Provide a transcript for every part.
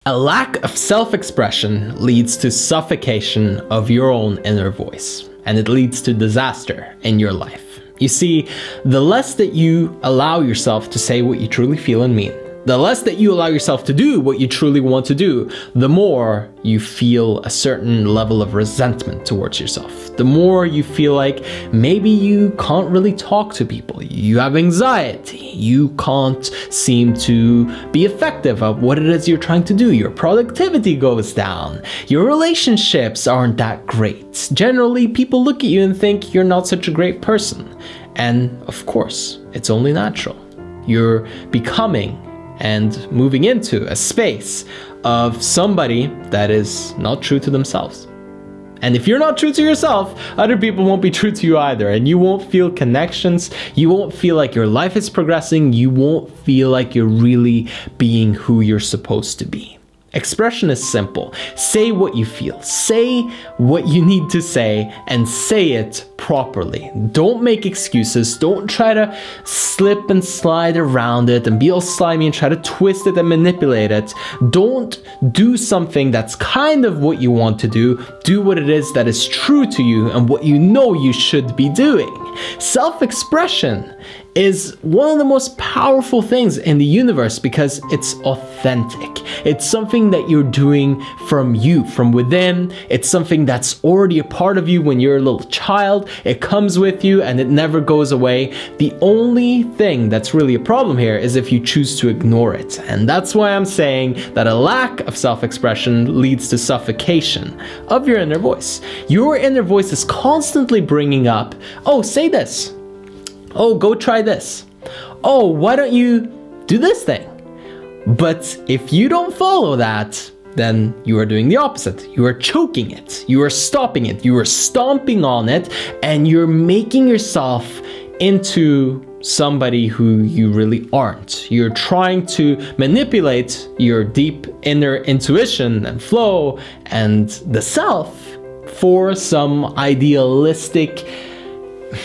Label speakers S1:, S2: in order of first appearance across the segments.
S1: A lack of self-expression leads to suffocation of your own inner voice, and it leads to disaster in your life. You see, the less that you allow yourself to say what you truly feel and mean, the less that you allow yourself to do what you truly want to do, the more you feel a certain level of resentment towards yourself. The more you feel like maybe you can't really talk to people. You have anxiety. You can't seem to be effective at what it is you're trying to do. Your productivity goes down. Your relationships aren't that great. Generally, people look at you and think you're not such a great person. And of course, it's only natural. You're becoming and moving into a space of somebody that is not true to themselves. And if you're not true to yourself, other people won't be true to you either. And you won't feel connections. You won't feel like your life is progressing. You won't feel like you're really being who you're supposed to be. Expression is simple. Say what you feel. Say what you need to say and say it properly. Don't make excuses. Don't try to slip and slide around it and be all slimy and try to twist it and manipulate it. Don't do something that's kind of what you want to do. Do what it is that is true to you and what you know you should be doing. Self-expression is one of the most powerful things in the universe because it's authentic. It's something that you're doing from you, from within. It's something that's already a part of you when you're a little child. It comes with you and it never goes away. The only thing that's really a problem here is if you choose to ignore it. And that's why I'm saying that a lack of self-expression leads to suffocation of your inner voice. Your inner voice is constantly bringing up, oh, say this. Oh, go try this. Oh, why don't you do this thing? But if you don't follow that, then you are doing the opposite. You are choking it. You are stopping it. You are stomping on it, and you're making yourself into somebody who you really aren't. You're trying to manipulate your deep inner intuition and flow and the self for some idealistic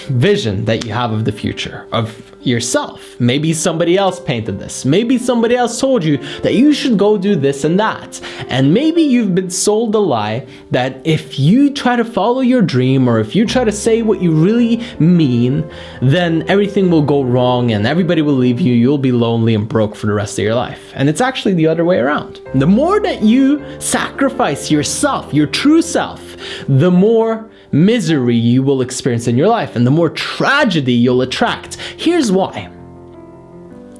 S1: vision that you have of the future, of yourself. Maybe somebody else painted this. Maybe somebody else told you that you should go do this and that. And maybe you've been sold a lie that if you try to follow your dream or if you try to say what you really mean, then everything will go wrong and everybody will leave you. You'll be lonely and broke for the rest of your life. And it's actually the other way around. The more that you sacrifice yourself, your true self, the more misery you will experience in your life and the more tragedy you'll attract. Here's why.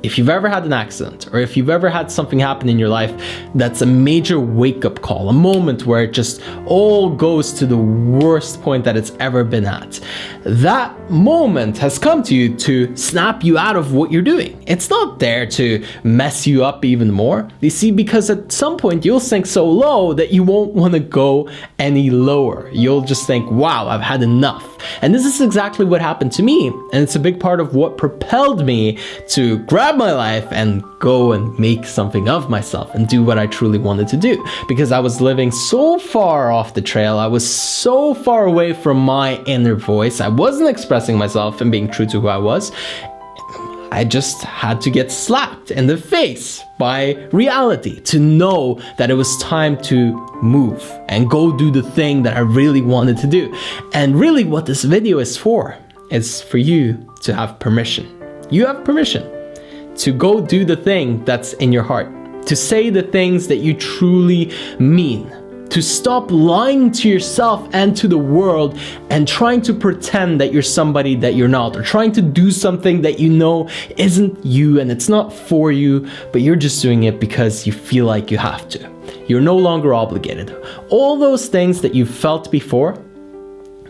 S1: If you've ever had an accident or if you've ever had something happen in your life that's a major wake-up call, a moment where it just all goes to the worst point that it's ever been at, that moment has come to you to snap you out of what you're doing. It's not there to mess you up even more. You see, because at some point you'll sink so low that you won't want to go any lower. You'll just think, wow, I've had enough. And this is exactly what happened to me. And it's a big part of what propelled me to grab my life and go and make something of myself and do what I truly wanted to do. Because I was living so far off the trail. I was so far away from my inner voice. I wasn't expressing myself and being true to who I was. I just had to get slapped in the face by reality to know that it was time to move and go do the thing that I really wanted to do. And really what this video is for you to have permission. You have permission to go do the thing that's in your heart, to say the things that you truly mean, to stop lying to yourself and to the world and trying to pretend that you're somebody that you're not, or trying to do something that you know isn't you and it's not for you, but you're just doing it because you feel like you have to. You're no longer obligated. All those things that you felt before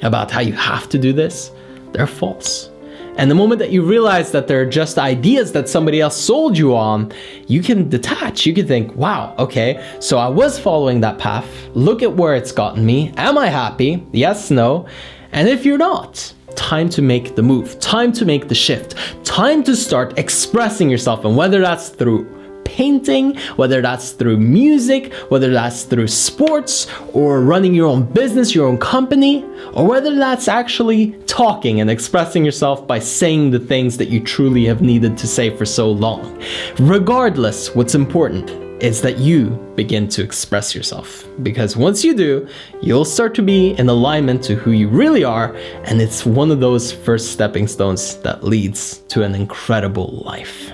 S1: about how you have to do this, they're false. And the moment that you realize that they're just ideas that somebody else sold you on, you can detach. You can think, wow, okay, so I was following that path. Look at where it's gotten me. Am I happy? Yes, no. And if you're not, time to make the move, time to make the shift, time to start expressing yourself. And whether that's through painting, whether that's through music, whether that's through sports or running your own business, your own company, or whether that's actually talking and expressing yourself by saying the things that you truly have needed to say for so long. Regardless, what's important is that you begin to express yourself. Because once you do, you'll start to be in alignment to who you really are, and it's one of those first stepping stones that leads to an incredible life.